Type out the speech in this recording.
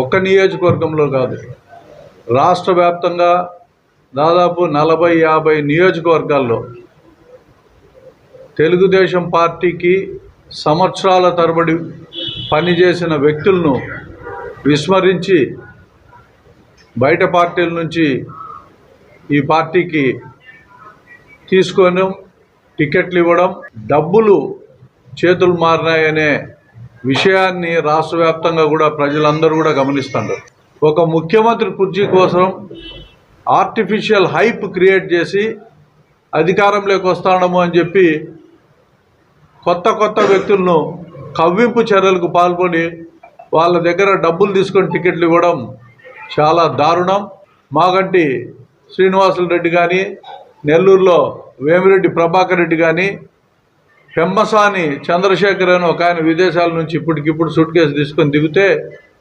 ఒక్క నియోజకవర్గంలో కాదు, రాష్ట్ర వ్యాప్తంగా దాదాపు 40-50 నియోజకవర్గాల్లో తెలుగుదేశం పార్టీకి సంవత్సరాల తరబడి పనిచేసిన వ్యక్తులను విస్మరించి బయట పార్టీల నుంచి ఈ పార్టీకి తీసుకొని టికెట్లు ఇవ్వడం, డబ్బులు చేతులు మారినాయనే విషయాన్ని రాష్ట్ర వ్యాప్తంగా కూడా ప్రజలందరూ కూడా గమనిస్తున్నారు. ఒక ముఖ్యమంత్రి కుర్చీ కోసం ఆర్టిఫిషియల్ హైప్ క్రియేట్ చేసి అధికారంలోకి వస్తాడము అని చెప్పి కొత్త వ్యక్తులను కవ్వింపు చర్యలకు పాల్పడి వాళ్ళ దగ్గర డబ్బులు తీసుకొని టికెట్లు ఇవ్వడం చాలా దారుణం. మాగంటి శ్రీనివాసులు రెడ్డి కానీ, నెల్లూరులో వేమిరెడ్డి ప్రభాకర్ రెడ్డి కానీ, పెమ్మసాని చంద్రశేఖర్ అని ఒక ఆయన విదేశాల నుంచి ఇప్పటికిప్పుడు సూట్ కేసు తీసుకొని దిగితే